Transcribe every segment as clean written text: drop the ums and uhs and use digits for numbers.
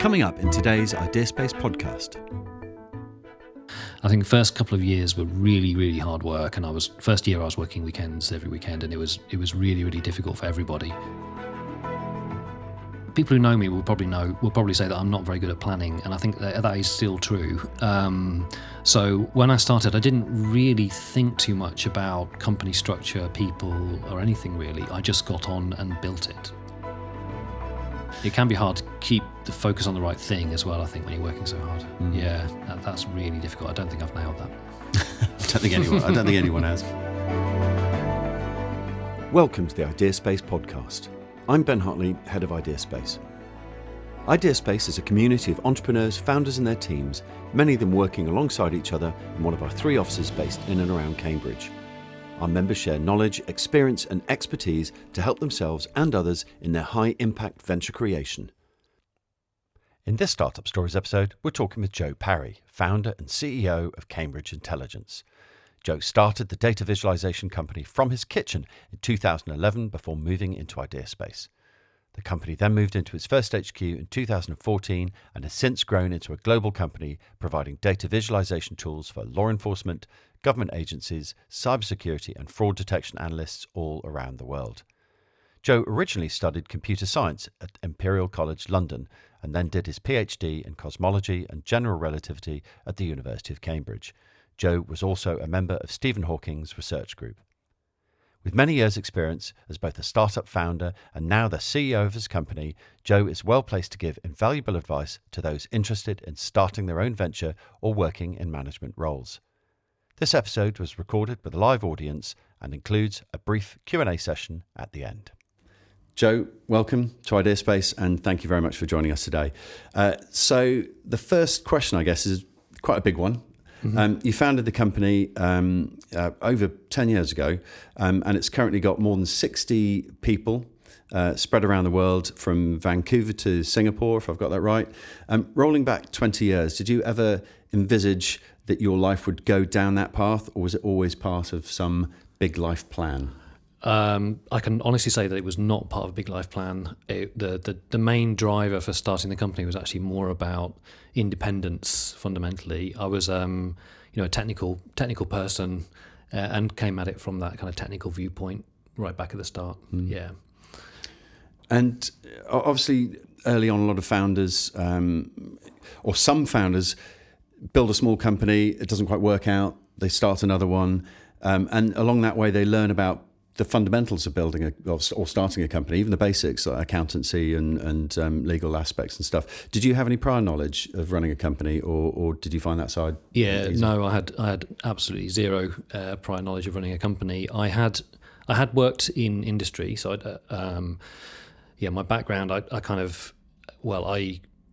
Coming up in today's IdeaSpace podcast. I think the first couple of years were really, really hard work, and first year I was working weekends every weekend, and it was really, really difficult for everybody. People who know me will probably say that I'm not very good at planning, and I think that is still true. So when I started, I didn't really think too much about company structure, people, or anything really. I just got on and built it. It can be hard to keep the focus on the right thing as well, I think, when you're working so hard. Yeah, that's really difficult. I don't think I've nailed that. I don't think anyone has. Welcome to the IdeaSpace podcast. I'm Ben Hartley, head of IdeaSpace. IdeaSpace is a community of entrepreneurs, founders and their teams, many of them working alongside each other in one of our 3 offices based in and around Cambridge. Our members share knowledge, experience and expertise to help themselves and others in their high-impact venture creation. In this Startup Stories episode, we're talking with Joe Parry, founder and CEO of Cambridge Intelligence. Joe started the data visualization company from his kitchen in 2011 before moving into IdeaSpace. The company then moved into its first HQ in 2014 and has since grown into a global company providing data visualization tools for law enforcement, government agencies, cybersecurity and fraud detection analysts all around the world. Joe originally studied computer science at Imperial College London and then did his PhD in cosmology and general relativity at the University of Cambridge. Joe was also a member of Stephen Hawking's research group. With many years' experience as both a startup founder and now the CEO of his company, Joe is well placed to give invaluable advice to those interested in starting their own venture or working in management roles. This episode was recorded with a live audience and includes a brief Q&A session at the end. Joe, welcome to IdeaSpace and thank you very much for joining us today. So the first question, I guess, is quite a big one. You founded the company over 10 years ago, and it's currently got more than 60 people spread around the world from Vancouver to Singapore, if I've got that right. Rolling back 20 years, did you ever envisage that your life would go down that path, or was it always part of some big life plan? I can honestly say that it was not part of a big life plan. The main driver for starting the company was actually more about independence. Fundamentally, I was a technical person and came at it from that kind of technical viewpoint right back at the start. Yeah, and obviously early on, a lot of founders or some founders build a small company. It doesn't quite work out. They start another one, and along that way, they learn about the fundamentals of building or starting a company, even the basics like accountancy and legal aspects and stuff. Did you have any prior knowledge of running a company, or did you find that side? Yeah, easy? No, I had absolutely zero prior knowledge of running a company. I had worked in industry, so my background, I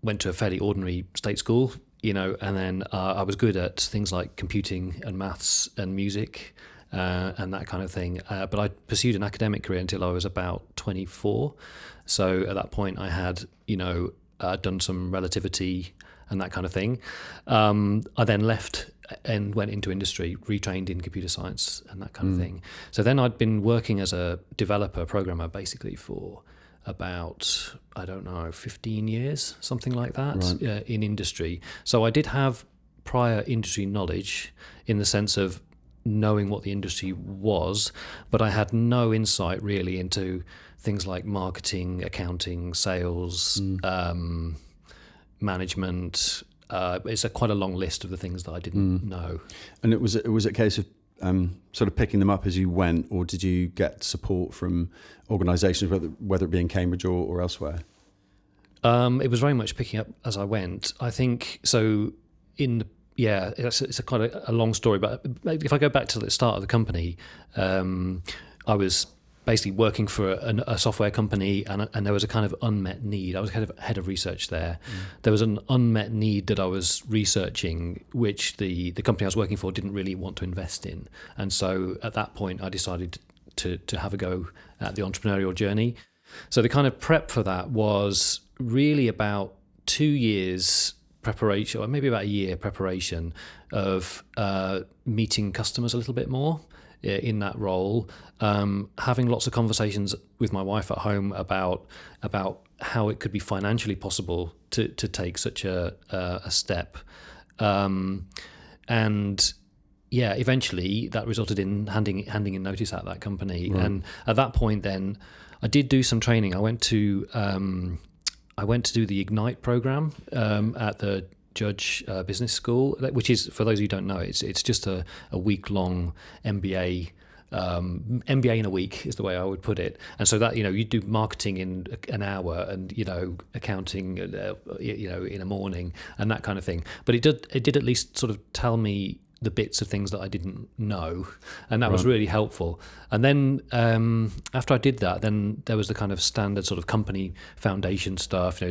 went to a fairly ordinary state school, and then I was good at things like computing and maths and music. And that kind of thing. But I pursued an academic career until I was about 24. So at that point I had, done some relativity and that kind of thing. I then left and went into industry, retrained in computer science and that kind of thing. So then I'd been working as a developer, programmer, basically for about, 15 years, something like that, in industry. So I did have prior industry knowledge in the sense of knowing what the industry was, but I had no insight really into things like marketing, accounting, sales, management. It's quite a long list of the things that I didn't know. And it was a case of sort of picking them up as you went, or did you get support from organisations, whether it be in Cambridge or elsewhere? It was very much picking up as I went. I think so. It's quite a long story, but if I go back to the start of the company, I was basically working for a software company, and there was a kind of unmet need. I was head of research there. There was an unmet need that I was researching, which the company I was working for didn't really want to invest in. And so at that point, I decided to have a go at the entrepreneurial journey. So the kind of prep for that was really about 2 years preparation, or maybe about a year preparation of meeting customers a little bit more in that role, having lots of conversations with my wife at home about how it could be financially possible to take such a step. And yeah, eventually that resulted in handing in notice at that company. Right. And at that point, then I did do some training. I went to do the Ignite program at the Judge Business School, which is, for those who don't know, it's just a week-long MBA. MBA in a week is the way I would put it. And so that, you do marketing in an hour, and accounting in a morning, and that kind of thing. But it did at least sort of tell me the bits of things that I didn't know, and that was really helpful. And then after I did that, then there was the kind of standard sort of company foundation stuff,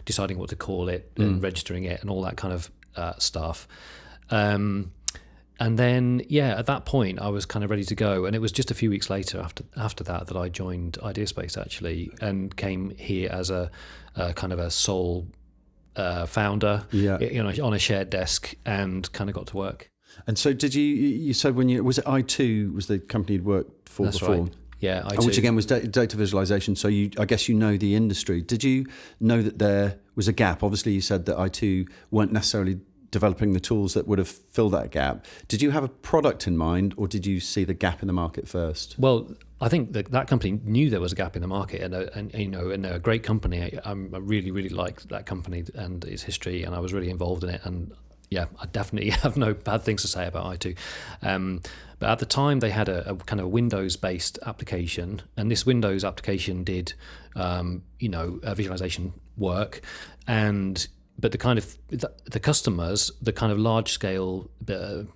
deciding what to call it and registering it and all that kind of stuff. And then, at that point, I was kind of ready to go. And it was just a few weeks later after that I joined IdeaSpace, actually, and came here as a kind of a sole founder, on a shared desk, and kind of got to work. And so did you said was it I2 was the company you'd worked for That's before? Right. Yeah, I2. Which again was data visualization. So I guess the industry. Did you know that there was a gap? Obviously, you said that I2 weren't necessarily developing the tools that would have filled that gap. Did you have a product in mind, or did you see the gap in the market first? Well, I think that company knew there was a gap in the market, and they're a great company. I really, really like that company and its history, and I was really involved in it. And yeah, I definitely have no bad things to say about I2. But at the time, they had a kind of Windows-based application, and this Windows application did, visualization work, but the kind of the customers, the kind of large scale,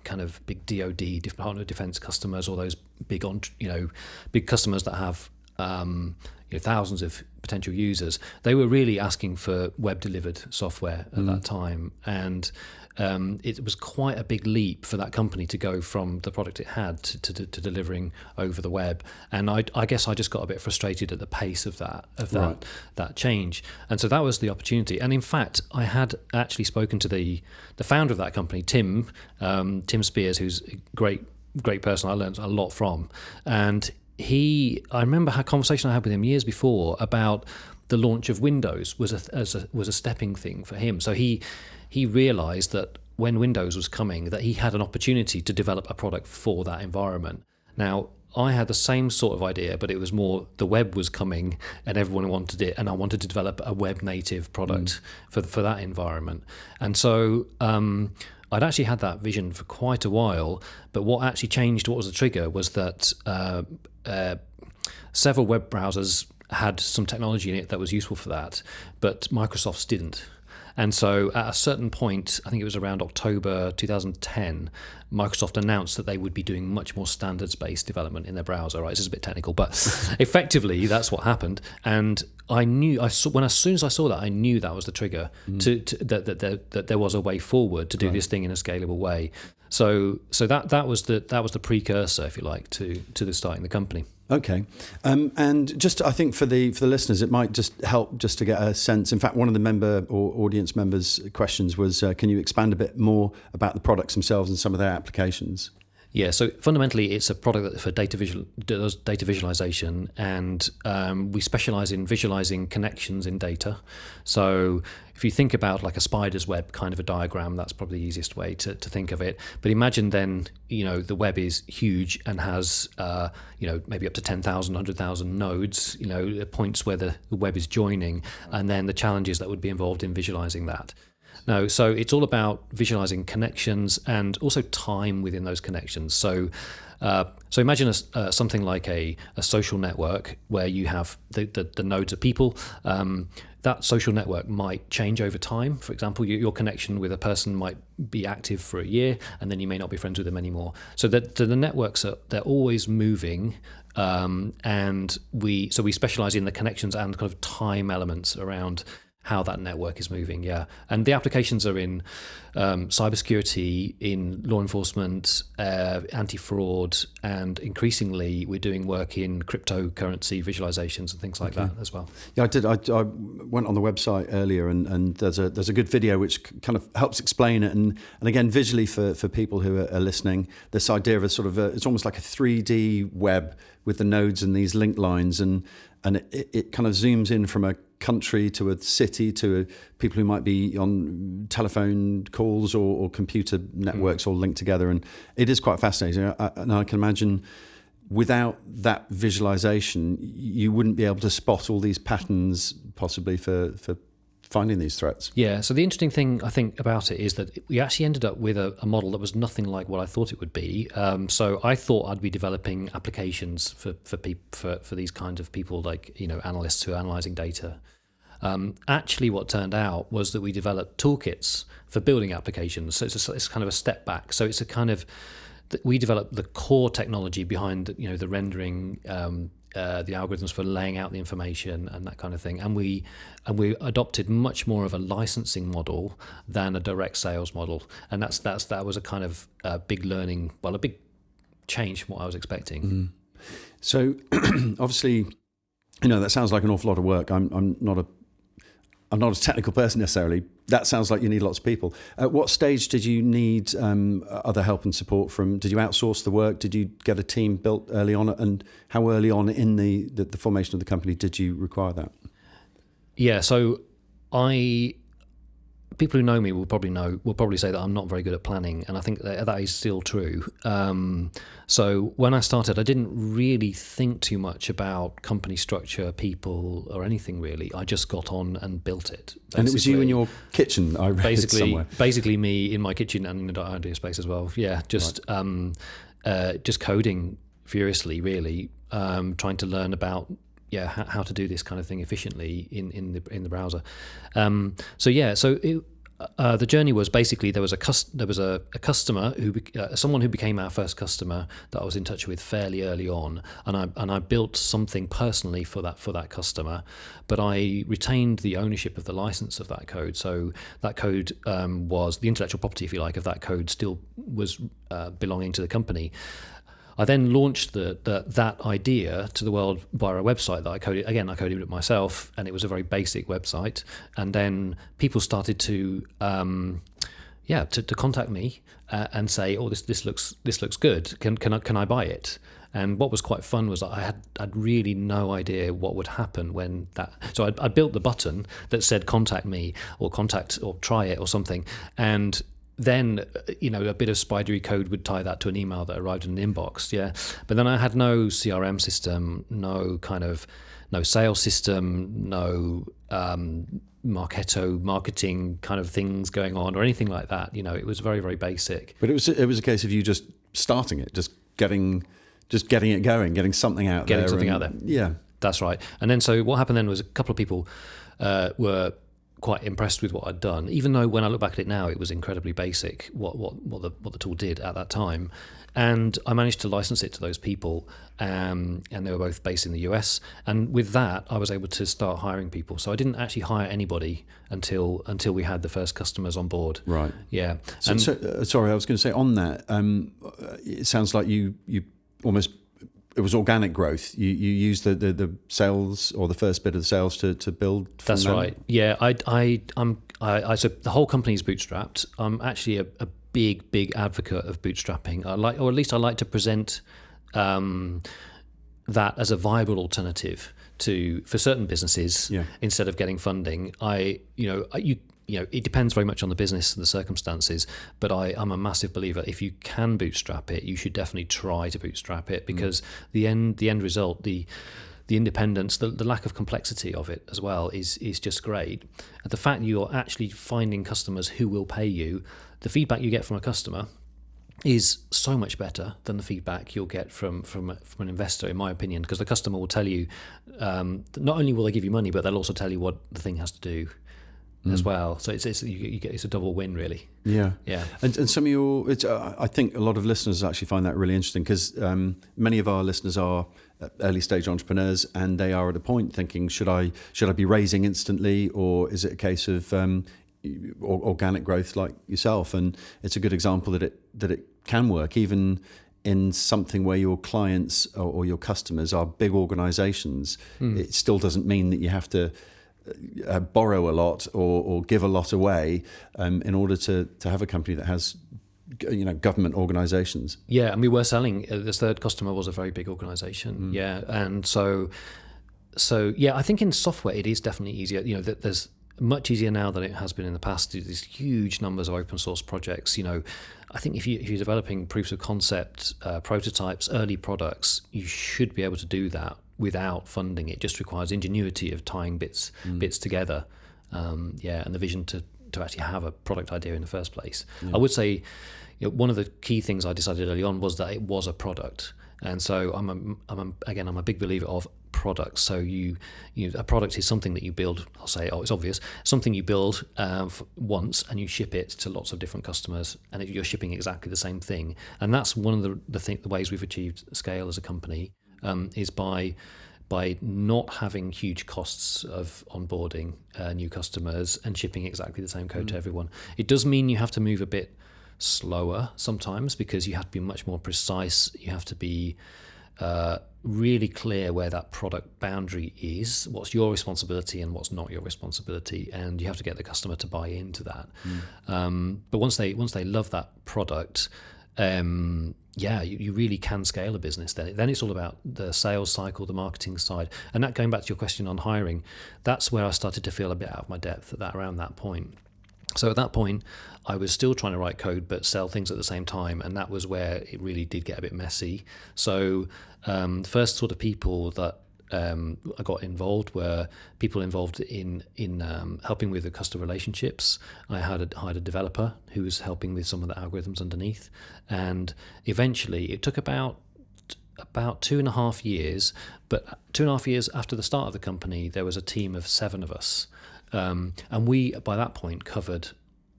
kind of big DoD, Department of Defense customers, or those big big customers that have thousands of potential users, they were really asking for web delivered software at that time, and it was quite a big leap for that company to go from the product it had to delivering over the web. And I guess I just got a bit frustrated at the pace of that change. And so that was the opportunity. And in fact, I had actually spoken to the founder of that company, Tim Spears, who's a great person I learned a lot from. And I remember a conversation I had with him years before about the launch of Windows was a stepping thing for him. So he realized that when Windows was coming, that he had an opportunity to develop a product for that environment. Now, I had the same sort of idea, but it was more the web was coming and everyone wanted it, and I wanted to develop a web native product for that environment. And so I'd actually had that vision for quite a while, but what actually changed, what was the trigger, was that several web browsers had some technology in it that was useful for that, but Microsoft's didn't. And so at a certain point, I think it was around October 2010, Microsoft announced that they would be doing much more standards-based development in their browser. Right, this is a bit technical, but effectively that's what happened. And I knew, as soon as I saw that, I knew that was the trigger that there was a way forward to do this thing in a scalable way. So that was the precursor, if you like, to the starting the company. Okay, and just I think for the listeners, it might just help just to get a sense. In fact, one of the member or audience members' questions was, can you expand a bit more about the products themselves and some of their applications? Yeah, so fundamentally, it's a product for data visualization, and we specialize in visualizing connections in data. So if you think about like a spider's web kind of a diagram, that's probably the easiest way to think of it. But imagine then, the web is huge and has, maybe up to 10,000, 100,000 nodes, points where the web is joining, and then the challenges that would be involved in visualizing that. No, so it's all about visualizing connections and also time within those connections. So imagine something like a social network where you have the nodes of people. That social network might change over time. For example, your connection with a person might be active for a year, and then you may not be friends with them anymore. So the networks they're always moving, and we specialize in the connections and kind of time elements around how that network is moving, and the applications are in cybersecurity, in law enforcement, anti-fraud, and increasingly we're doing work in cryptocurrency visualizations and things like that as well. Yeah, I did. I went on the website earlier, and there's a good video which kind of helps explain it, and again visually for people who are listening, this idea of a sort of it's almost like a 3D web with the nodes and these link lines, and and it kind of zooms in from a country to a city to people who might be on telephone calls or computer networks all linked together, and it is quite fascinating. And I can imagine without that visualization, you wouldn't be able to spot all these patterns possibly for finding these threats. Yeah, so the interesting thing I think about it is that we actually ended up with a model that was nothing like what I thought it would be. So I thought I'd be developing applications for these kinds of people, like, you know, analysts who are analysing data. Actually, what turned out was that we developed toolkits for building applications. So it's kind of a step back. So it's a kind of, we developed the core technology behind, you know, the rendering, the algorithms for laying out the information and that kind of thing, and we adopted much more of a licensing model than a direct sales model, and that was a kind of big learning, a big change from what I was expecting. Mm. So obviously, you know, that sounds like an awful lot of work. I'm not a technical person necessarily. That sounds like you need lots of people. At what stage did you need other help and support from? Did you outsource the work? Did you get a team built early on? And how early on in the formation of the company did you require that? Yeah, so people who know me will probably say that I'm not very good at planning, and I think that is still true. So when I started, I didn't really think too much about company structure, people, or anything really. I just got on and built it. Basically. And it was you in your kitchen, I read somewhere. Basically me in my kitchen and in the idea space as well. Yeah, just coding furiously, really, trying to learn about how to do this kind of thing efficiently in the browser. The journey was basically there was a customer someone who became our first customer that I was in touch with fairly early on, and I built something personally for that customer, but I retained the ownership of the license of that code. So that code was the intellectual property, if you like, of that code still was belonging to the company. I then launched that idea to the world via a website that I coded. Again, I coded it myself, and it was a very basic website. And then people started to contact me and say, "Oh, this looks good. Can I buy it?" And what was quite fun was that I had really no idea what would happen when that. So I built the button that said "Contact me" or "Contact" or "Try it" or something, and then, you know, a bit of spidery code would tie that to an email that arrived in an inbox. Yeah, but then I had no CRM system, no sales system, no marketing kind of things going on or anything like that. You know, it was very, very basic. But it was a case of you just starting it, just getting it going, getting something out there. Yeah, that's right. And then so what happened then was a couple of people were quite impressed with what I'd done, even though when I look back at it now, it was incredibly basic what the tool did at that time. And I managed to license it to those people, and they were both based in the US. And with that, I was able to start hiring people. So I didn't actually hire anybody until we had the first customers on board. Right. Yeah. So sorry, I was going to say on that. It sounds like you almost. It was organic growth. You used the sales or the first bit of the sales to build. That's right. Yeah, so the whole company is bootstrapped. I'm actually a big advocate of bootstrapping. I like to present that as a viable alternative for certain businesses. Yeah. Instead of getting funding. It depends very much on the business and the circumstances, but I'm a massive believer. If you can bootstrap it, you should definitely try to bootstrap it, because the end result, the independence, the lack of complexity of it as well is just great. And the fact you're actually finding customers who will pay you, the feedback you get from a customer is so much better than the feedback you'll get from an investor, in my opinion, because the customer will tell you, not only will they give you money, but they'll also tell you what the thing has to do as well. So it's a double win, really. Yeah. Yeah. And some of your, I think a lot of listeners actually find that really interesting, because many of our listeners are early stage entrepreneurs, and they are at a point thinking, should I be raising instantly, or is it a case of organic growth like yourself? And it's a good example that it can work even in something where your clients or your customers are big organizations. It still doesn't mean that you have to borrow a lot or give a lot away in order to have a company that has, you know, government organizations. Yeah, and we were selling, this third customer was a very big organization. Yeah, and so So yeah, I think in software it is definitely easier. There's much easier now than it has been in the past. There's huge numbers of open source projects. I think if you're developing proofs of concept, prototypes, early products, you should be able to do that without funding. It just requires ingenuity of tying bits together. And the vision to actually have a product idea in the first place. I would say one of the key things I decided early on was that it was a product. And so I'm a big believer of products. So a product is something that you build. I'll say, it's obvious. Something you build once and you ship it to lots of different customers, and you're shipping exactly the same thing. And that's one of the ways we've achieved scale as a company is by not having huge costs of onboarding new customers and shipping exactly the same code to everyone. It does mean you have to move a bit slower sometimes because you have to be much more precise. You have to be really clear where that product boundary is, what's your responsibility and what's not your responsibility, and you have to get the customer to buy into that. But once they love that product, you really can scale a business. Then it's all about the sales cycle, the marketing side, and that, going back to your question on hiring, that's where I started to feel a bit out of my depth around that point. So at that point, I was still trying to write code but sell things at the same time, and that was where it really did get a bit messy. So the first sort of people that I got involved were people involved in helping with the customer relationships. I hired a developer who was helping with some of the algorithms underneath, and eventually it took about 2.5 years. But 2.5 years after the start of the company, there was a team of 7 of us. And we, by that point, covered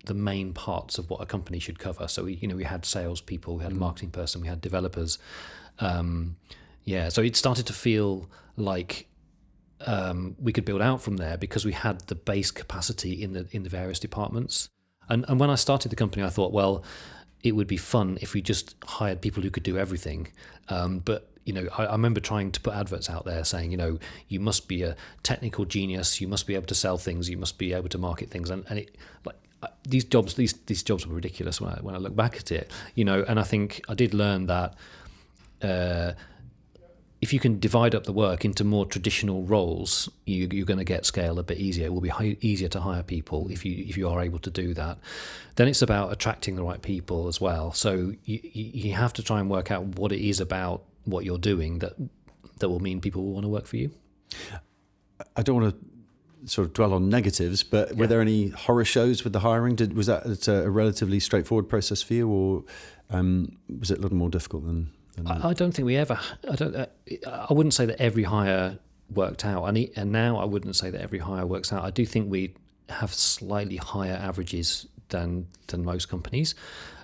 the main parts of what a company should cover. So we had salespeople, we had a marketing person, we had developers. So it started to feel like we could build out from there because we had the base capacity in the various departments. And when I started the company, I thought, well, it would be fun if we just hired people who could do everything. But I remember trying to put adverts out there saying, you must be a technical genius, you must be able to sell things, you must be able to market things, and it these jobs were ridiculous when I look back at it, And I think I did learn that if you can divide up the work into more traditional roles, you're going to get scale a bit easier. It will be easier to hire people if you are able to do that. Then it's about attracting the right people as well. So you have to try and work out what it is about what you're doing that will mean people will want to work for you. I don't want to sort of dwell on negatives, but were there any horror shows with the hiring? Was that a relatively straightforward process for you, or was it a little more difficult than I don't think we ever. I wouldn't say that every hire worked out, and now I wouldn't say that every hire works out. I do think we have slightly higher averages than most companies.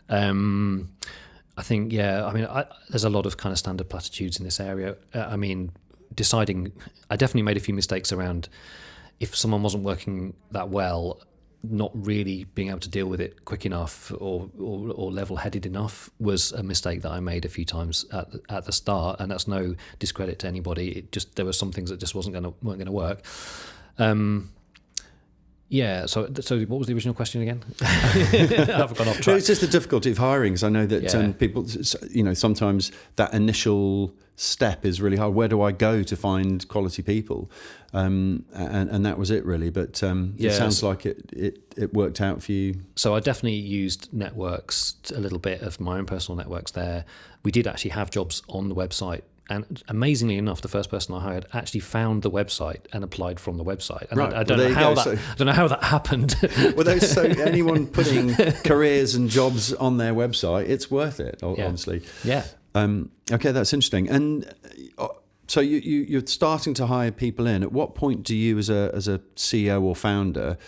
I think, there's a lot of kind of standard platitudes in this area. Deciding, I definitely made a few mistakes around if someone wasn't working that well, not really being able to deal with it quick enough or level-headed enough was a mistake that I made a few times at the start, and that's no discredit to anybody. There were some things that just weren't going to work. So what was the original question again? I've gone off track. It's just the difficulty of hiring. So I know that people, sometimes that initial step is really hard. Where do I go to find quality people? And that was it really. But it sounds like it worked out for you. So I definitely used networks, a little bit of my own personal networks there. We did actually have jobs on the website. And amazingly enough, the first person I hired actually found the website and applied from the website. And right. I don't know how that happened. So anyone putting careers and jobs on their website, it's worth it, honestly. Yeah. Okay, that's interesting. And so you're starting to hire people in. At what point do you, as a CEO or founder,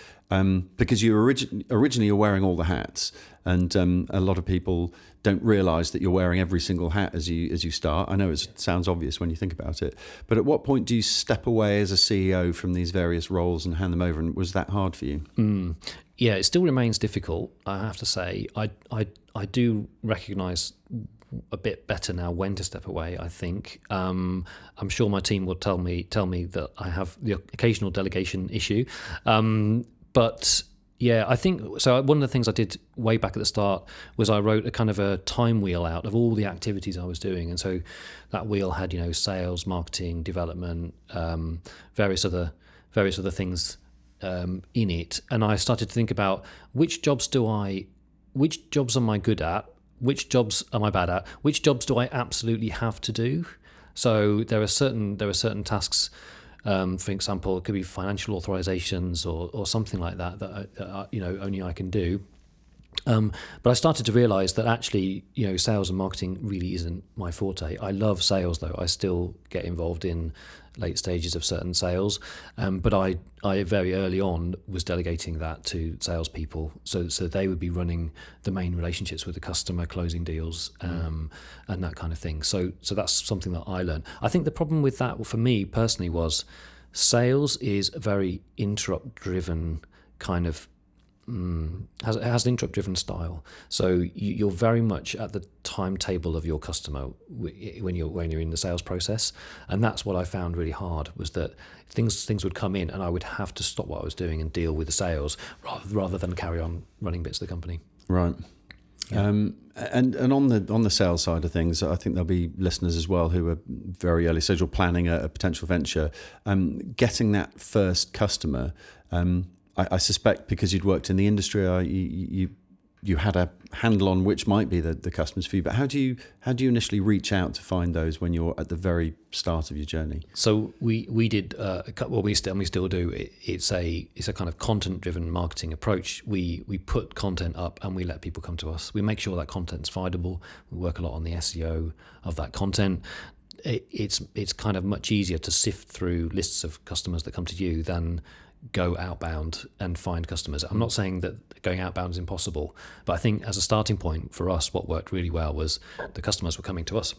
because you originally you're wearing all the hats, and a lot of people don't realise that you're wearing every single hat as you start. I know it sounds obvious when you think about it, but at what point do you step away as a CEO from these various roles and hand them over? And was that hard for you? Yeah, it still remains difficult, I have to say. I do recognise a bit better now when to step away, I think. I'm sure my team will tell me that I have the occasional delegation issue, but Yeah, I think so. One of the things I did way back at the start was I wrote a kind of a time wheel out of all the activities I was doing, and so that wheel had sales, marketing, development, various other things in it, and I started to think about which jobs am I good at, which jobs am I bad at, which jobs do I absolutely have to do. So there are certain tasks. For example, it could be financial authorizations or something like that only I can do. But I started to realise that actually, sales and marketing really isn't my forte. I love sales, though. I still get involved in late stages of certain sales, but I very early on was delegating that to salespeople, so they would be running the main relationships with the customer, closing deals, and that kind of thing. So that's something that I learned. I think the problem with that, for me personally, was sales is a very interrupt-driven kind of. It has an interrupt-driven style, so you're very much at the timetable of your customer when you're in the sales process, and that's what I found really hard, was that things would come in and I would have to stop what I was doing and deal with the sales rather than carry on running bits of the company. Right. Yeah. And on the sales side of things, I think there'll be listeners as well who are very early stage or planning a potential venture. Getting that first customer. I suspect because you'd worked in the industry, you had a handle on which might be the customers for you. But how do you initially reach out to find those when you're at the very start of your journey? So we did we still do. It's a kind of content driven marketing approach. We put content up and we let people come to us. We make sure that content's findable. We work a lot on the SEO of that content. It's kind of much easier to sift through lists of customers that come to you than go outbound and find customers. I'm not saying that going outbound is impossible, but I think as a starting point for us, what worked really well was the customers were coming to us,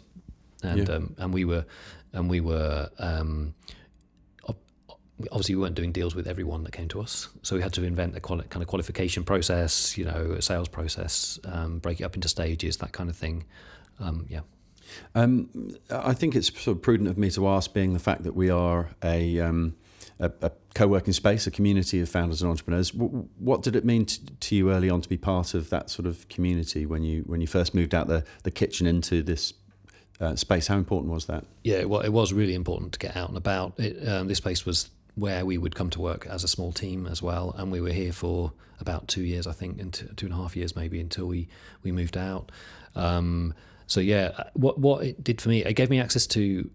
and we were obviously we weren't doing deals with everyone that came to us, so we had to invent a kind of qualification process, a sales process, break it up into stages, that kind of thing. I think it's sort of prudent of me to ask, being the fact that we are a co-working space, a community of founders and entrepreneurs. What did it mean to you early on to be part of that sort of community when you first moved out the kitchen into this space? How important was that? Yeah, well, it was really important to get out and about. This space was where we would come to work as a small team as well, and we were here for about 2 years, I think, and 2.5 years maybe, until we moved out. So yeah, what it did for me, it gave me access to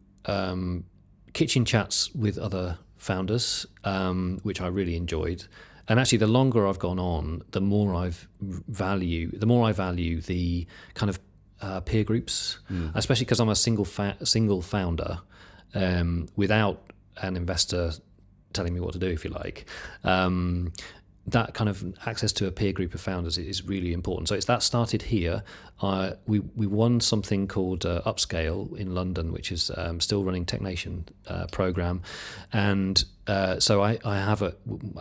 kitchen chats with other founders, which I really enjoyed. And actually, the longer I've gone on, the more I value the kind of peer groups, especially because I'm a single founder, without an investor telling me what to do, if you like. That kind of access to a peer group of founders is really important. So that started here. We won something called Upscale in London, which is still running Technation program, and so I have a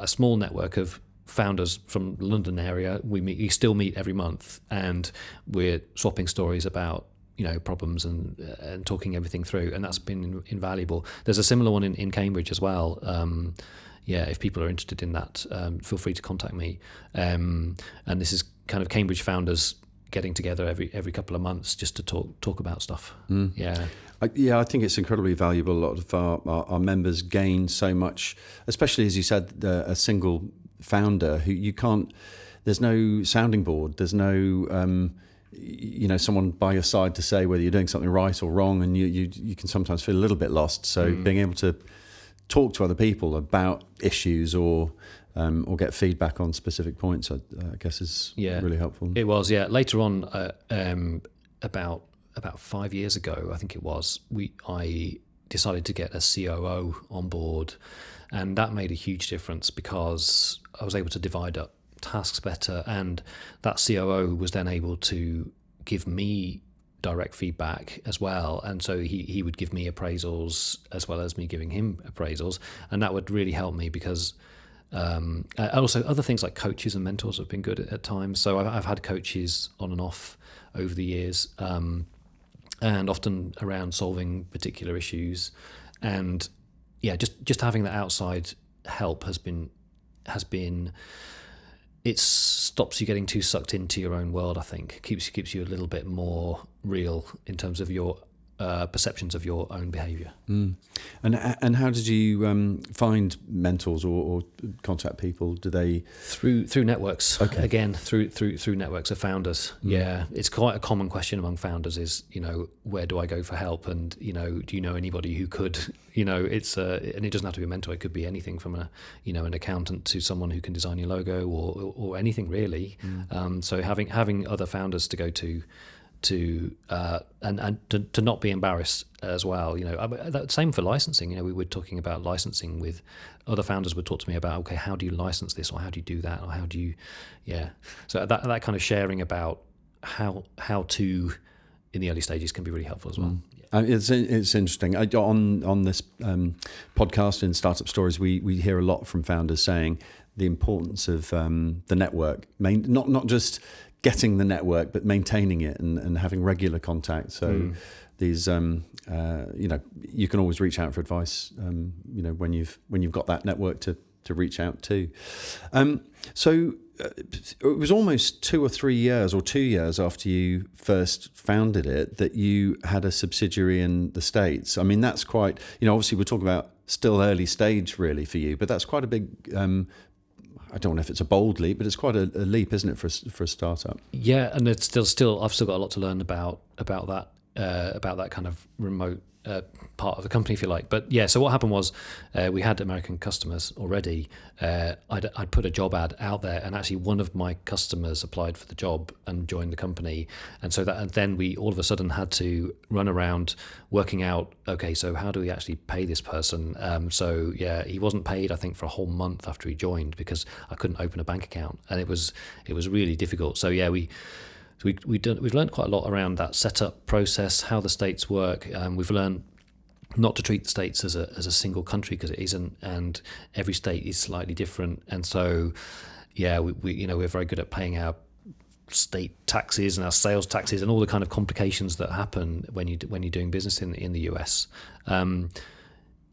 small network of founders from the London area. We still meet every month, and we're swapping stories about problems and talking everything through, and that's been invaluable. There's a similar one in Cambridge as well. If people are interested in that, feel free to contact me. And this is kind of Cambridge founders getting together every couple of months just to talk about stuff. I think it's incredibly valuable. A lot of our members gain so much, especially as you said, a single founder who you can't. There's no sounding board. There's no someone by your side to say whether you're doing something right or wrong, and you can sometimes feel a little bit lost. So being able to talk to other people about issues or get feedback on specific points, I guess is really helpful. It was, later on, about 5 years ago, I think it was, I decided to get a COO on board, and that made a huge difference because I was able to divide up tasks better, and that COO was then able to give me direct feedback as well, and so he would give me appraisals as well as me giving him appraisals, and that would really help me because also other things like coaches and mentors have been good at times. So I've had coaches on and off over the years, and often around solving particular issues, and just having that outside help has been it stops you getting too sucked into your own world. I think keeps you a little bit more real in terms of your perceptions of your own behaviour. And how did you find mentors or contact people? Do they through networks? Okay. Again, through networks of founders. Yeah, it's quite a common question among founders is, where do I go for help? And do you know anybody who could? It's and it doesn't have to be a mentor. It could be anything from an accountant to someone who can design your logo or anything really. So having other founders to go to not be embarrassed as well. Same for licensing. We were talking about licensing with other founders would talk to me about, okay, how do you license this, or how do you do that, or how do you, So that kind of sharing about how to in the early stages can be really helpful as well. It's interesting. On this podcast in Startup Stories, we hear a lot from founders saying the importance of the network, not just getting the network, but maintaining it and having regular contact. So these, you can always reach out for advice, when you've got that network to reach out to. So it was almost 2 or 3 years or 2 years after you first founded it that you had a subsidiary in the States. I mean, that's quite, obviously we're talking about still early stage really for you, but that's quite a big, I don't know if it's a bold leap, but it's quite a leap, isn't it, for a startup? Yeah, and it's still I've still got a lot to learn about that kind of remote part of the company, if you like. But yeah, so what happened was we had American customers already. I'd put a job ad out there, and actually one of my customers applied for the job and joined the company. And then we all of a sudden had to run around working out, okay, so how do we actually pay this person? So yeah, he wasn't paid, I think, for a whole month after he joined because I couldn't open a bank account, and it was really difficult. So yeah, we've learned quite a lot around that setup process, how the states work. We've learned not to treat the states as a single country, because it isn't, and every state is slightly different. And so, yeah, we're very good at paying our state taxes and our sales taxes and all the kind of complications that happen when you're doing business in the US.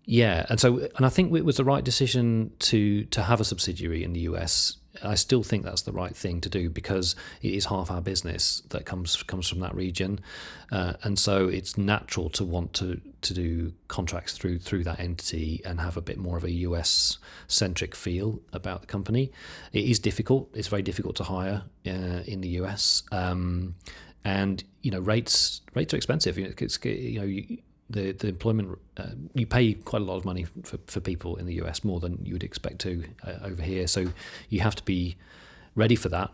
Yeah, and I think it was the right decision to have a subsidiary in the US. I still think that's the right thing to do because it is half our business that comes from that region, and so it's natural to want to do contracts through that entity and have a bit more of a US centric feel about the company. It is difficult. It's very difficult to hire in the US, and rates are expensive. The employment, you pay quite a lot of money for people in the US, more than you would expect to over here. So you have to be ready for that.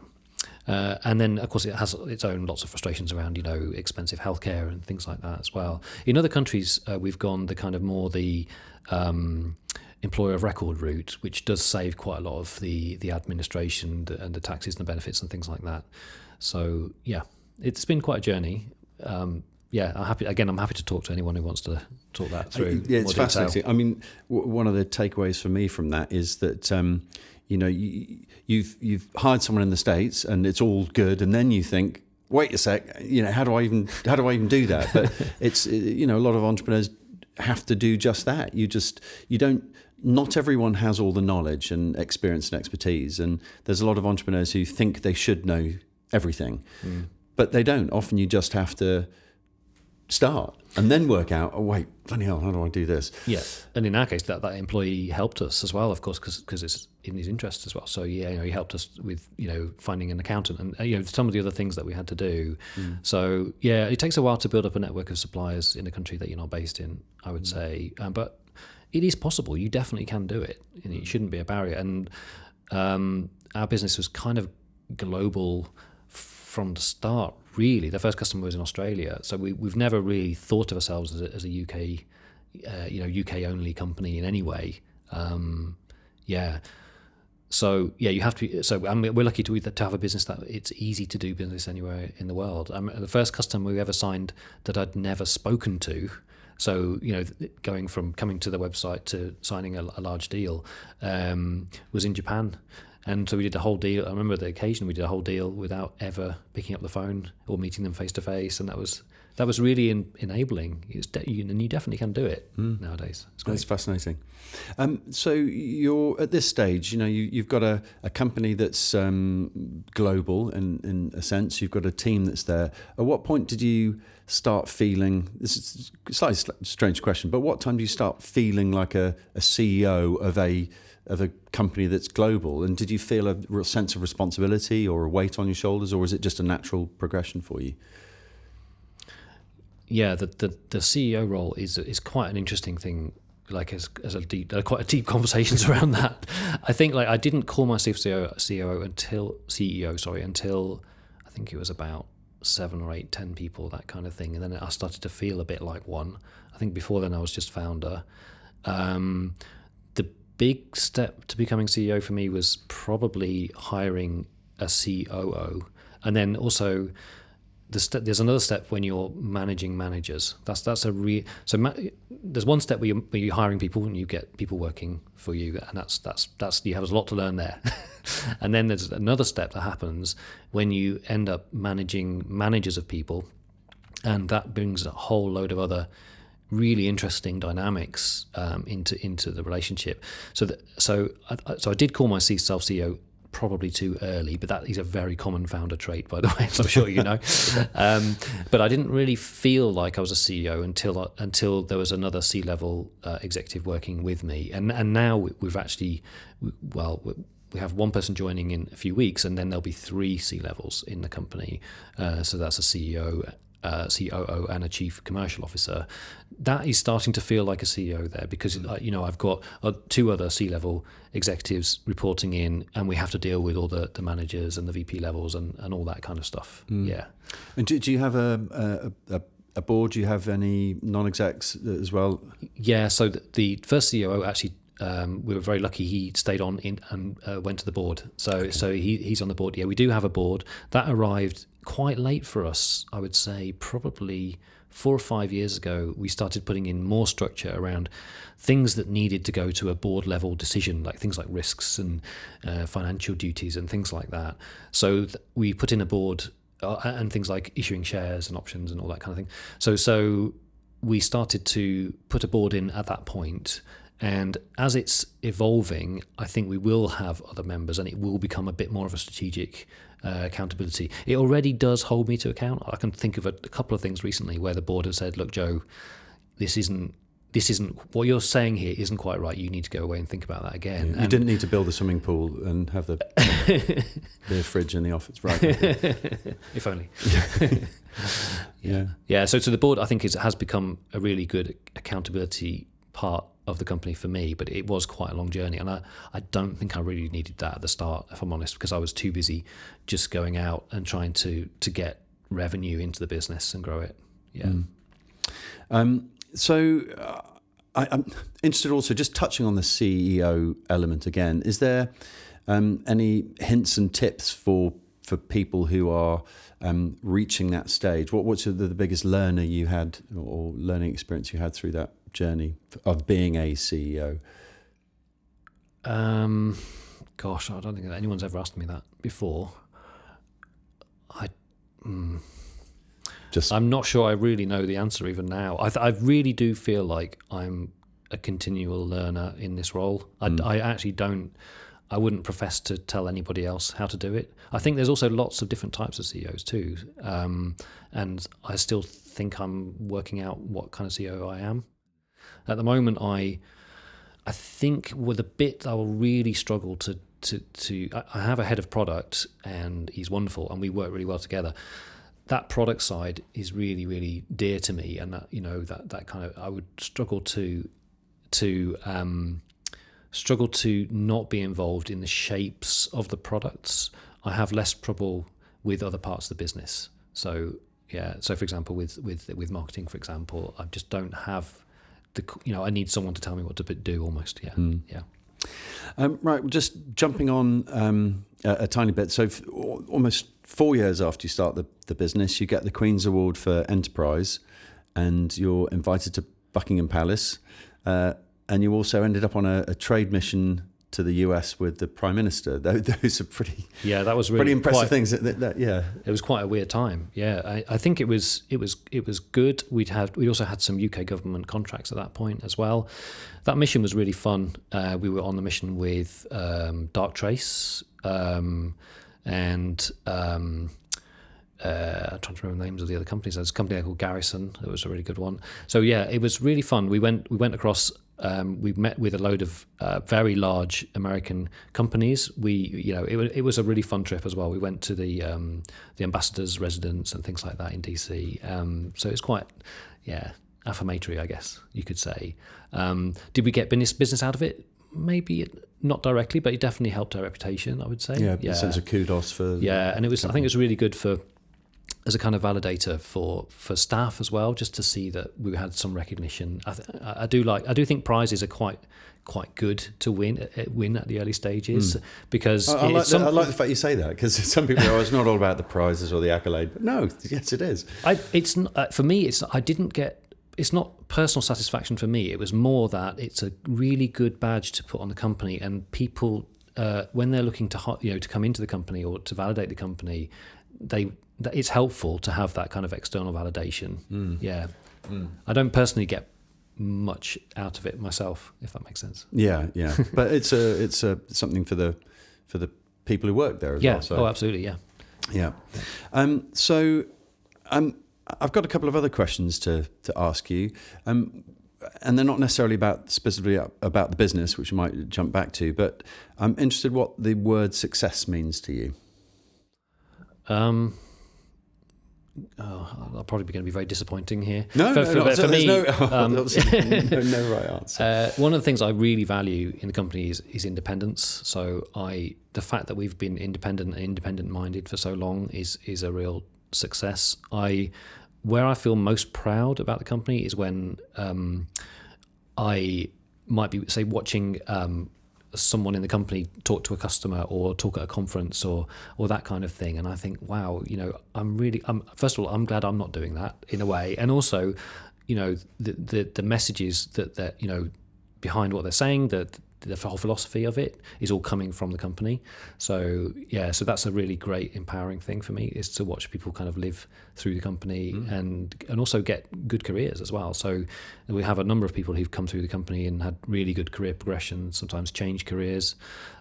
And then, of course, it has its own lots of frustrations around, expensive healthcare and things like that as well. In other countries, we've gone the kind of more the employer of record route, which does save quite a lot of the administration and the taxes and the benefits and things like that. So, yeah, it's been quite a journey. Yeah, I'm happy to talk to anyone who wants to talk that through. Yeah, it's fascinating. I mean, one of the takeaways for me from that is that you've hired someone in the States and it's all good, and then you think, wait a sec, how do I even do that? But it's a lot of entrepreneurs have to do just that. Not everyone has all the knowledge and experience and expertise, and there's a lot of entrepreneurs who think they should know everything, but they don't. Often you just have to start and then work out, oh wait, bloody hell, how do I do this? Yeah, and in our case, that employee helped us as well, of course, because it's in his interest as well. So yeah, he helped us with finding an accountant and some of the other things that we had to do. So yeah, it takes a while to build up a network of suppliers in a country that you're not based in, I would say, but it is possible. You definitely can do it. It shouldn't be a barrier. And our business was kind of global from the start. Really, the first customer was in Australia, so we've never really thought of ourselves as a UK, UK only company in any way. Yeah, so yeah, you have to be. So we're lucky to have a business that it's easy to do business anywhere in the world. The first customer we ever signed that I'd never spoken to. So going from coming to the website to signing a large deal was in Japan. And so we did a whole deal. I remember the occasion we did a whole deal without ever picking up the phone or meeting them face to face, and that was that was really enabling. And you definitely can do it nowadays. It's great. That's fascinating. So you're at this stage, you've got a company that's global in a sense. You've got a team that's there. At what point did you start feeling, this is a slightly strange question, but what time do you start feeling like a CEO of a company that's global? And did you feel a real sense of responsibility or a weight on your shoulders, or is it just a natural progression for you? Yeah, the CEO role is quite an interesting thing. Like as quite a deep conversations around that. I think I didn't call myself CEO until I think it was about 7 or 8, 10 people, that kind of thing, and then I started to feel a bit like one. I think before then I was just founder. The big step to becoming CEO for me was probably hiring a COO, and then also there's another step when you're managing managers. There's one step where you're hiring people and you get people working for you, and that's you have a lot to learn there. And then there's another step that happens when you end up managing managers of people, and that brings a whole load of other really interesting dynamics into the relationship. So I did call myself CEO probably too early, but that is a very common founder trait, by the way, as I'm sure you know. But I didn't really feel like I was a CEO until there was another C-level executive working with me, and now we have one person joining in a few weeks, and then there'll be 3 C-levels in the company. So that's a CEO, COO, and a chief commercial officer. That is starting to feel like a CEO there, because I've got 2 other C-level executives reporting in, and we have to deal with all the managers and the VP levels and all that kind of stuff. Yeah. And do you have a board? Do you have any non-execs as well? Yeah. So the first COO actually, we were very lucky. He stayed on and went to the board. So he's on the board. Yeah, we do have a board that arrived quite late for us. I would say probably 4 or 5 years ago. We started putting in more structure around things that needed to go to a board level decision, like things like risks and financial duties and things like that. So we put in a board and things like issuing shares and options and all that kind of thing. So we started to put a board in at that point. And as it's evolving, I think we will have other members, and it will become a bit more of a strategic accountability. It already does hold me to account. I can think of a couple of things recently where the board has said, "Look, Joe, this isn't what you're saying here isn't quite right. You need to go away and think about that again." Yeah, you didn't need to build a swimming pool and have the fridge in the office, right? If only. Yeah. Yeah. So the board, I think, has become a really good accountability part of the company for me, but it was quite a long journey, and I don't think I really needed that at the start, if I'm honest, because I was too busy just going out and trying to get revenue into the business and grow it. Yeah. So I'm interested also, just touching on the CEO element again, is there any hints and tips for people who are reaching that stage? What's the biggest learner you had, or learning experience you had through that journey of being a CEO? Gosh, I don't think anyone's ever asked me that before. I'm not sure I really know the answer even now. I really do feel like I'm a continual learner in this role. I actually don't. I wouldn't profess to tell anybody else how to do it. I think there's also lots of different types of CEOs too, and I still think I'm working out what kind of CEO I am. At the moment, I think with a bit I will really struggle to. I have a head of product, and he's wonderful, and we work really well together. That product side is really, really dear to me, and that kind of, I would struggle to not be involved in the shapes of the products. I have less trouble with other parts of the business. So yeah, so for example, with marketing, for example, I just don't have I need someone to tell me what to do almost. Yeah. Yeah. Right, well, just jumping on a tiny bit. So almost 4 years after you start the business, you get the Queen's Award for Enterprise, and you're invited to Buckingham Palace, and you also ended up on a trade mission to the US with the Prime Minister. Those are that was really pretty impressive quite, things. It was quite a weird time. Yeah, I think it was good. We also had some UK government contracts at that point as well. That mission was really fun. We were on the mission with Dark Trace and I'm trying to remember the names of the other companies. There's a company called Garrison. It was a really good one. So yeah, it was really fun. We went across. We met with a load of very large American companies. It was a really fun trip as well. We went to the ambassador's residence and things like that in DC. So it's quite, affirmatory, I guess you could say. Did we get business out of it? Maybe not directly, but it definitely helped our reputation, I would say. Yeah, a sense of kudos for. Yeah, and it was. I think it was really good as a kind of validator for staff as well, just to see that we had some recognition. I do think prizes are quite good to win at the early stages, because I like the fact you say that, because some people go, it's not all about the prizes or the accolade, but no, yes it is. For me, it's not personal satisfaction for me. It was more that it's a really good badge to put on the company, and people when they're looking to come into the company or to validate the company, it's helpful to have that kind of external validation. I don't personally get much out of it myself, if that makes sense. Yeah But it's something for the people who work there as well. So. Absolutely. Yeah. So I've got a couple of other questions to ask you, and they're not necessarily specifically about the business, which we might jump back to, but I'm interested what the word success means to you. I'm probably going to be very disappointing here. For me, no right answer. One of the things I really value in the company is independence. So the fact that we've been independent minded for so long is a real success. Where I feel most proud about the company is when I might be, say, watching someone in the company talk to a customer or talk at a conference or that kind of thing, and I think, wow, first of all, I'm glad I'm not doing that in a way, and also, the messages that behind what they're saying, that the whole philosophy of it is all coming from the company. So that's a really great empowering thing for me, is to watch people kind of live through the company and also get good careers as well. So we have a number of people who've come through the company and had really good career progression, sometimes changed careers,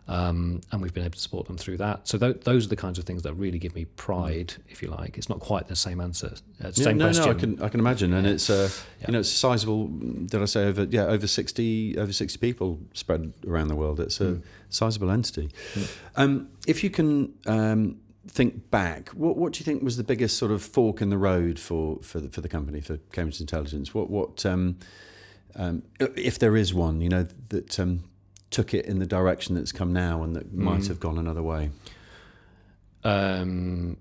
and we've been able to support them through that. So those are the kinds of things that really give me pride, if you like. It's not quite the same answer, same question. No, I can imagine, and it's it's sizable. Did I say over 60 people spread around the world? It's a sizable entity. If you can think back, what do you think was the biggest sort of fork in the road for the company, for Cambridge Intelligence? What if there is one, that took it in the direction that's come now and that might have gone another way? There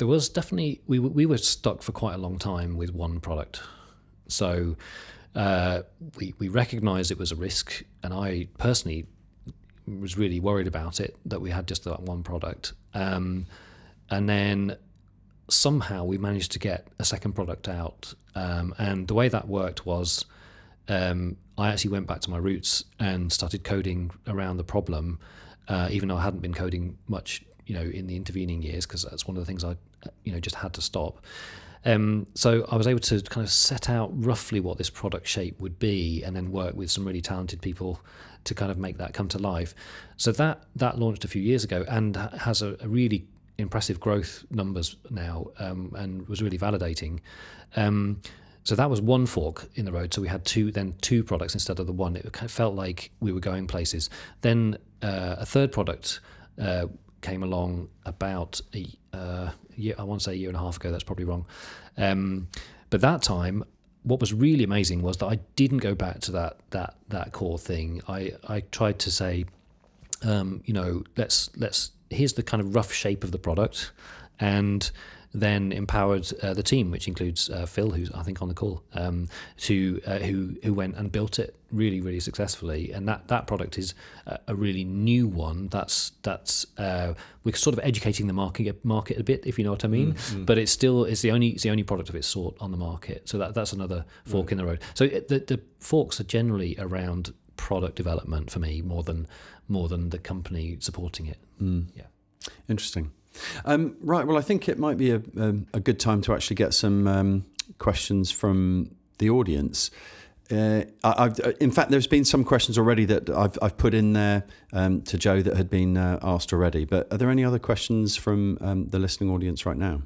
was definitely, we were stuck for quite a long time with one product. So we recognised it was a risk, and I personally was really worried about it, that we had just that one product. And then somehow we managed to get a second product out. And the way that worked was, I actually went back to my roots and started coding around the problem, even though I hadn't been coding much, in the intervening years, because that's one of the things I, just had to stop. So I was able to kind of set out roughly what this product shape would be, and then work with some really talented people to kind of make that come to life. So that launched a few years ago and has a really impressive growth numbers now, and was really validating. So that was one fork in the road. So we had two products instead of the one. It kind of felt like we were going places. Then a third product came along about a year, I want to say a year and a half ago. That's probably wrong. But that time, what was really amazing was that I didn't go back to that core thing. I tried to say, let's here's the kind of rough shape of the product, and then empowered the team, which includes Phil, who's I think on the call, who went and built it really, really successfully. And that product is a really new one. That's we're sort of educating the market a bit, if you know what I mean. Mm-hmm. But it's the only product of its sort on the market. So that's another fork in the road. So the forks are generally around product development for me more than the company supporting it. Yeah. Interesting. Right. Well, I think it might be a good time to actually get some questions from the audience. In fact, there's been some questions already that I've put in there to Joe that had been asked already. But are there any other questions from the listening audience right now?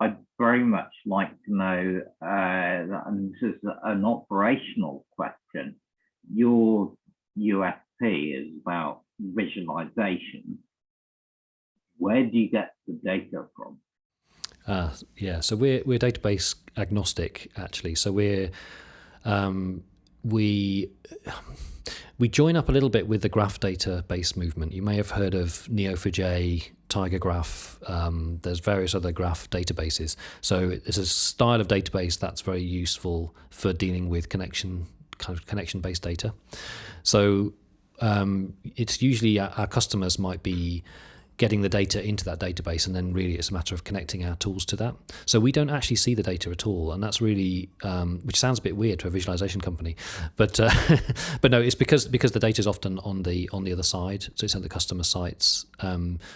I'd very much like to know, and this is an operational question, your USP is about visualization. Where do you get the data from? So we're database agnostic, actually. So we join up a little bit with the graph database movement. You may have heard of Neo4j, TigerGraph. There's various other graph databases. So it's a style of database that's very useful for dealing with connection-based data. So it's usually our customers might be getting the data into that database, and then really it's a matter of connecting our tools to that. So we don't actually see the data at all, and that's really, which sounds a bit weird to a visualization company, but but no, it's because the data is often on the other side, so it's on the customer sites.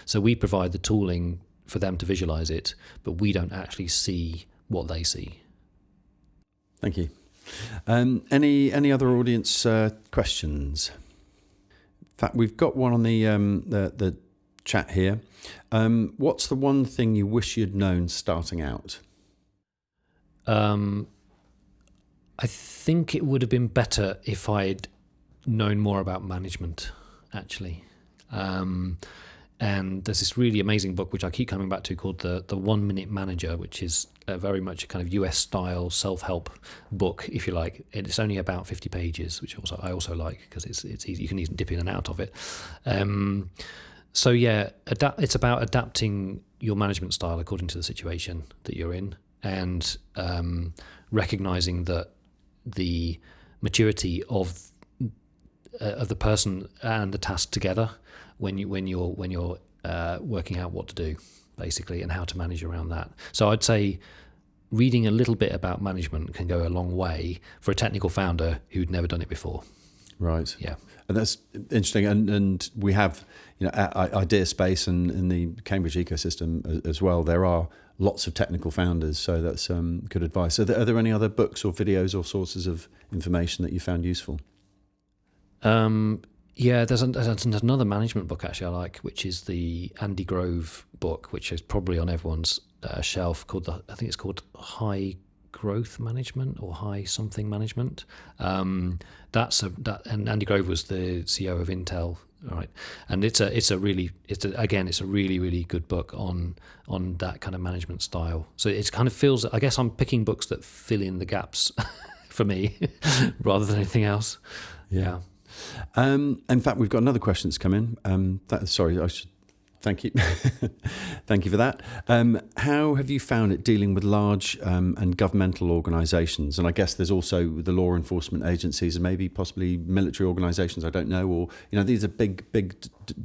So we provide the tooling for them to visualize it, but we don't actually see what they see. Thank you. Any other audience questions? In fact, we've got one on the chat here. What's the one thing you wish you'd known starting out? I think it would have been better if I'd known more about management, actually. And there's this really amazing book which I keep coming back to called the 1 Minute Manager, which is very much a kind of US style self-help book, if you like. It's only about 50 pages, which I also like because it's easy. You can even dip in and out of it. So yeah, it's about adapting your management style according to the situation that you're in, and recognizing that the maturity of the person and the task together when you're working out what to do, basically, and how to manage around that. So I'd say reading a little bit about management can go a long way for a technical founder who'd never done it before. Right. Yeah. And that's interesting. And we have, at IdeaSpace and in the Cambridge ecosystem as well, there are lots of technical founders. So that's good advice. Are there any other books or videos or sources of information that you found useful? Yeah, there's another management book actually I like, which is the Andy Grove book, which is probably on everyone's shelf, I think it's called High Growth Management or High Something Management. And Andy Grove was the CEO of Intel, right? And it's a really good book on that kind of management style. So it kind of feels, I guess I'm picking books that fill in the gaps for me rather than anything else. Yeah. In fact, we've got another question that's come in. Thank you. Thank you for that. How have you found it dealing with large and governmental organisations? And I guess there's also the law enforcement agencies and maybe possibly military organisations, I don't know, or, these are big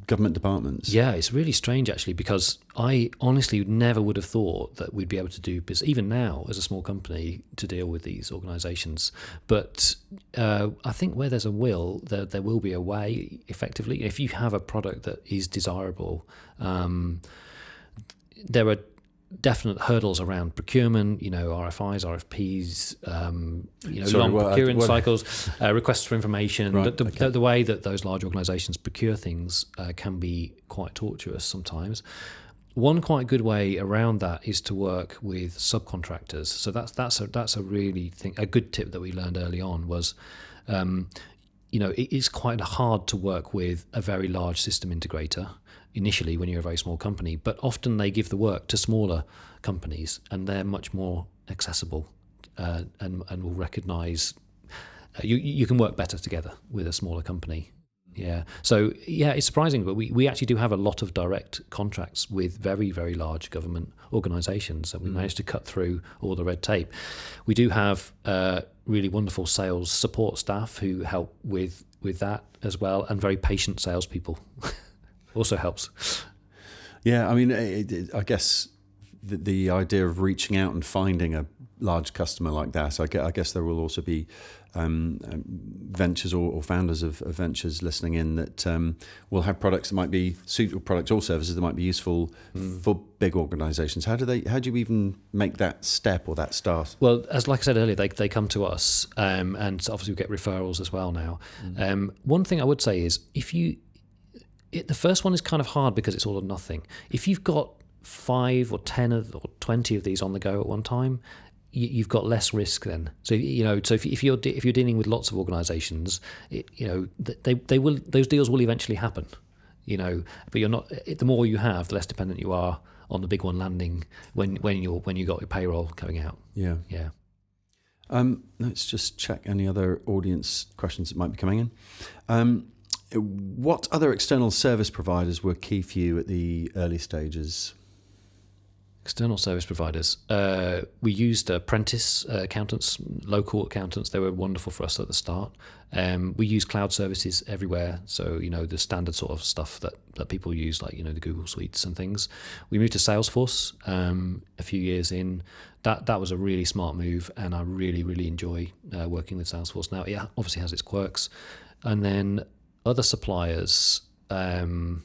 government departments. Yeah, it's really strange actually, because I honestly never would have thought that we'd be able to do business, even now as a small company, to deal with these organisations. But I think where there's a will, there will be a way, effectively. If you have a product that is desirable, there are definite hurdles around procurement, RFIs, RFPs, long procurement cycles, requests for information. Right, the way that those large organisations procure things can be quite tortuous sometimes. One quite good way around that is to work with subcontractors. So that's a really a good tip that we learned early on was, it's quite hard to work with a very large system integrator initially when you're a very small company, but often they give the work to smaller companies and they're much more accessible and will recognise you can work better together with a smaller company. Yeah. So yeah, it's surprising, but we actually do have a lot of direct contracts with very, very large government organisations, and we managed to cut through all the red tape. We do have really wonderful sales support staff who help with that as well, and very patient salespeople also helps. Yeah, I mean, I guess the idea of reaching out and finding a large customer like that. So I guess there will also be ventures or founders of ventures listening in that will have products that might be suitable, products or services that might be useful for big organisations. How do you even make that step or that start? Well, like I said earlier, they come to us, and obviously we get referrals as well now. One thing I would say is the first one is kind of hard because it's all or nothing. If you've got 5 or 10 or 20 of these on the go at one time, you've got less risk then. So if you're dealing with lots of organisations, those deals will eventually happen. But you're not. The more you have, the less dependent you are on the big one landing when you got your payroll going out. Yeah. Yeah. Let's just check any other audience questions that might be coming in. What other external service providers were key for you at the early stages? External service providers. We used apprentice accountants, local accountants. They were wonderful for us at the start. We use cloud services everywhere. So, the standard sort of stuff that people use, like, the Google Suites and things. We moved to Salesforce a few years in. That was a really smart move, and I really, really enjoy working with Salesforce now. It obviously has its quirks. And then other suppliers, there's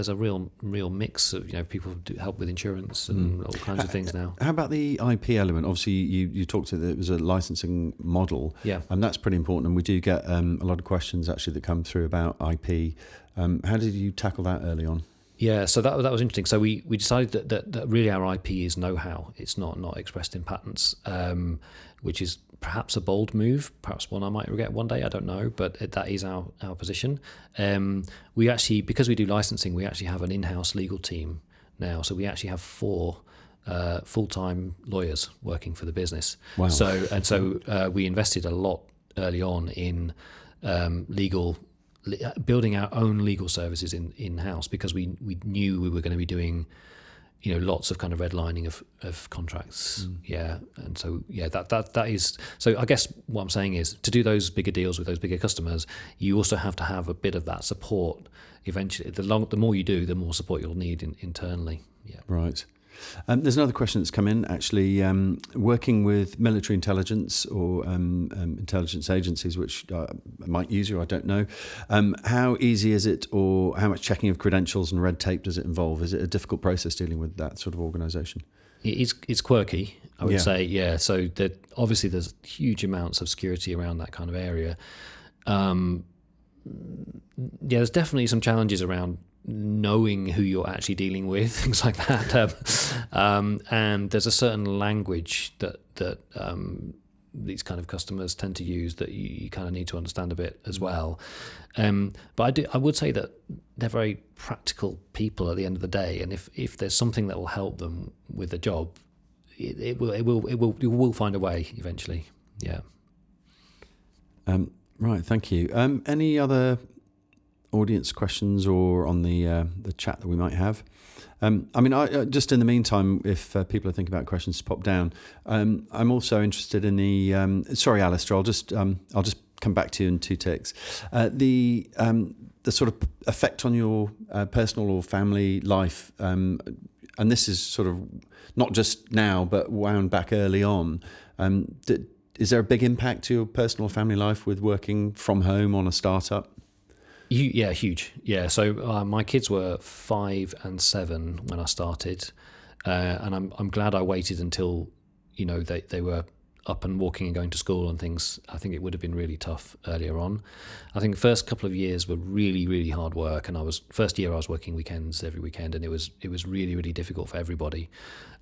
a real mix of people who do help with insurance and all kinds of things now. How about the IP element? Obviously, you talked that it was a licensing model, and that's pretty important. And we do get a lot of questions actually that come through about IP. How did you tackle that early on? Yeah, so that was interesting. So we decided that really our IP is know-how. It's not expressed in patents, which is perhaps a bold move, perhaps one I might regret one day, I don't know, but that is our position. We actually, because we do licensing, we actually have an in-house legal team now. So we actually have 4 full-time lawyers working for the business. Wow. So we invested a lot early on in building our own legal services in-house, because we knew we were going to be doing lots of kind of redlining of contracts. And so that is, so I guess what I'm saying is, to do those bigger deals with those bigger customers, you also have to have a bit of that support eventually. The more you do, the more support you'll need internally. Right. There's another question that's come in, actually. Working with military intelligence or intelligence agencies, which I might use you, I don't know. How easy is it, or how much checking of credentials and red tape does it involve? Is it a difficult process dealing with that sort of organisation? It's quirky, I would say, yeah. So obviously there's huge amounts of security around that kind of area. There's definitely some challenges around knowing who you're actually dealing with, things like that. And there's a certain language that these kind of customers tend to use that you kind of need to understand a bit as well. But I would say that they're very practical people at the end of the day, and if there's something that will help them with the job, it will find a way eventually. Yeah. Right. Thank you. Any other audience questions or on the chat that we might have? I just in the meantime, if people are thinking about questions, pop down. I'm also interested in the. Sorry, Alistair. I'll just come back to you in 2 ticks. The sort of effect on your personal or family life, and this is sort of not just now, but wound back early on. Is there a big impact to your personal or family life with working from home on a startup? Yeah, huge. Yeah, so my kids were 5 and 7 when I started, and I'm glad I waited until they were up and walking and going to school and things. I think it would have been really tough earlier on. I think the first couple of years were really, really hard work, and first year I was working weekends every weekend, and it was really, really difficult for everybody.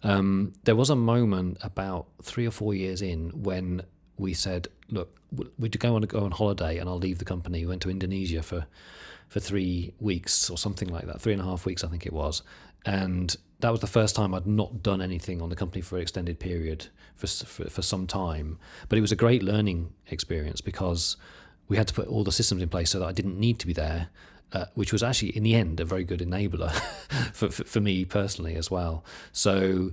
There was a moment about 3 or 4 years in when we said, look, we go on holiday, and I'll leave the company. We went to Indonesia for 3 weeks or something like that, 3.5 weeks I think it was, and that was the first time I'd not done anything on the company for an extended period for some time. But it was a great learning experience, because we had to put all the systems in place so that I didn't need to be there, which was actually in the end a very good enabler for me personally as well. So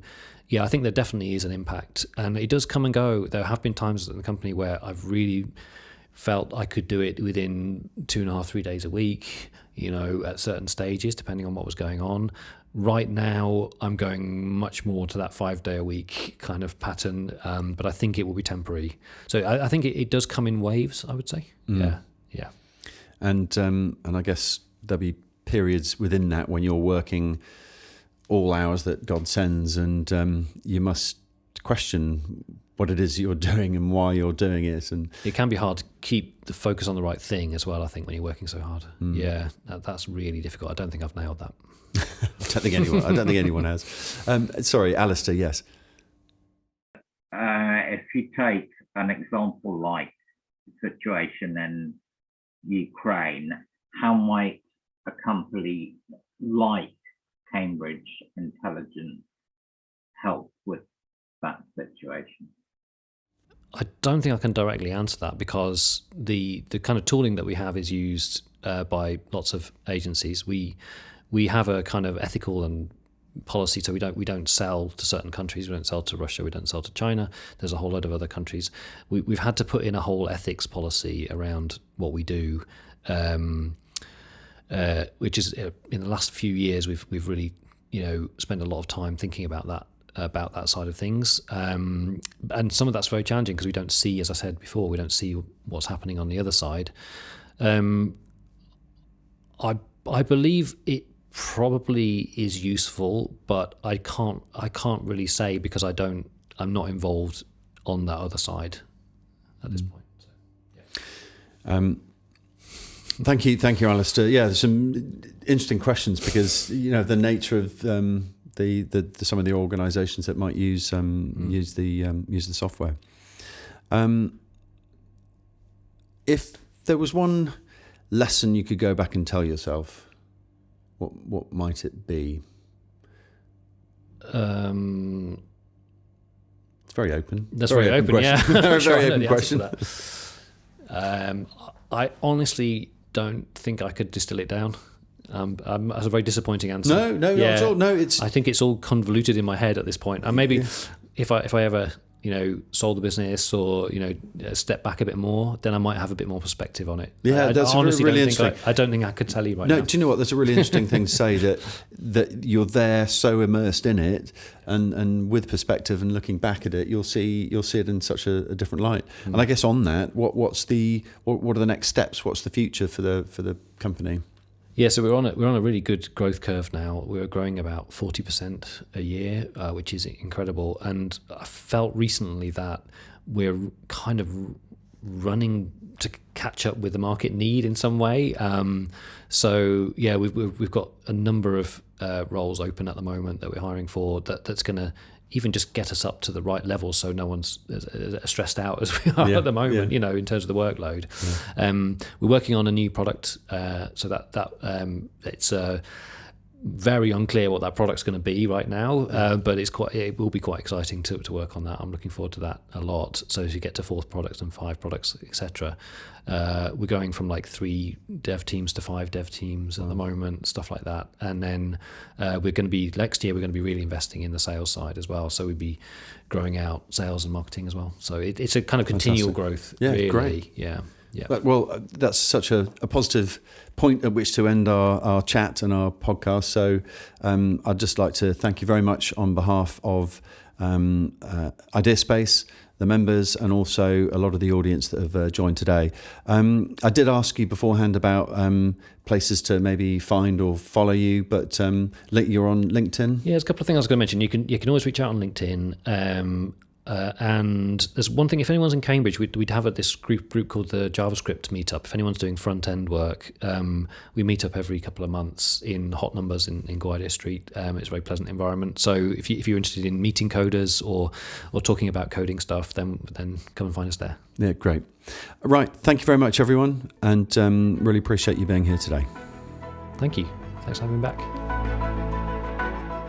yeah, I think there definitely is an impact, and it does come and go. There have been times in the company where I've really felt I could do it within 2.5-3 days a week, at certain stages, depending on what was going on. Right now, I'm going much more to that 5-day-a-week kind of pattern, but I think it will be temporary. So I think it does come in waves, I would say. Yeah. And I guess there'll be periods within that when you're working all hours that God sends, and you must question what it is you're doing and why you're doing it. And it can be hard to keep the focus on the right thing as well, I think, when you're working so hard. Yeah, that's really difficult. I don't think I've nailed that. I don't think anyone has. Sorry, Alistair, yes. If you take an example like the situation in Ukraine, how might a company like Cambridge Intelligence help with that situation? I don't think I can directly answer that, because the kind of tooling that we have is used by lots of agencies. We have a kind of ethical and policy, so we don't sell to certain countries. We don't sell to Russia. We don't sell to China. There's a whole load of other countries. We've had to put in a whole ethics policy around what we do, which is in the last few years we've really spent a lot of time thinking about that side of things, and some of that's very challenging because we don't see, as I said before, we don't see what's happening on the other side. I believe it probably is useful, but I can't really say, because I'm not involved on that other side at this point. So, Thank you, Alistair. Yeah, there's some interesting questions, because the nature of the some of the organisations that might use the software. If there was one lesson you could go back and tell yourself, what might it be? It's very open. That's very open. Question. Yeah, very open question. I honestly don't think I could distill it down. That's a very disappointing answer. No, not at all. No, I think it's all convoluted in my head at this point. And maybe if I ever sold the business or step back a bit more, then I might have a bit more perspective on it. Yeah, that's honestly really interesting. I don't think I could tell you right now. No, do you know what? That's a really interesting thing to say, that you're there so immersed in it, and with perspective and looking back at it, you'll see it in such a different light. And I guess on that, what are the next steps? What's the future for the company? Yeah, so we're on a really good growth curve now. We're growing about 40% a year, which is incredible. And I felt recently that we're kind of running to catch up with the market need in some way. So yeah, we've got a number of roles open at the moment that we're hiring for. That's going to even just get us up to the right level, so no one's as stressed out as we are at the moment, in terms of the workload. We're working on a new product, so that it's very unclear what that product's going to be right now, but it will be quite exciting to work on that. I'm looking forward to that a lot. So as you get to 4th products and 5 products, etc., we're going from like 3 dev teams to 5 dev teams at the moment, stuff like that. And then next year we're going to be really investing in the sales side as well. So we'd be growing out sales and marketing as well. So it's a kind of continual growth. Yeah, really. Great. Yeah. Well, that's such a positive point at which to end our chat and our podcast. So I'd just like to thank you very much on behalf of IdeaSpace, the members, and also a lot of the audience that have joined today. I did ask you beforehand about places to maybe find or follow you, but you're on LinkedIn. Yeah, there's a couple of things I was going to mention. You can always reach out on LinkedIn. And there's one thing, if anyone's in Cambridge, we'd have this group called the JavaScript meetup. If anyone's doing front end work, we meet up every couple of months in hot numbers in Gwydir Street. It's a very pleasant environment. So if you're interested in meeting coders or talking about coding stuff, then come and find us there. Yeah, great. Right, thank you very much, everyone, and really appreciate you being here today. Thank you. Thanks for having me back.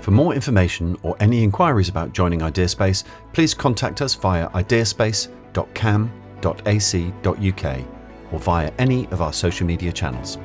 For more information or any inquiries about joining IdeaSpace, please contact us via ideaspace.cam.ac.uk or via any of our social media channels.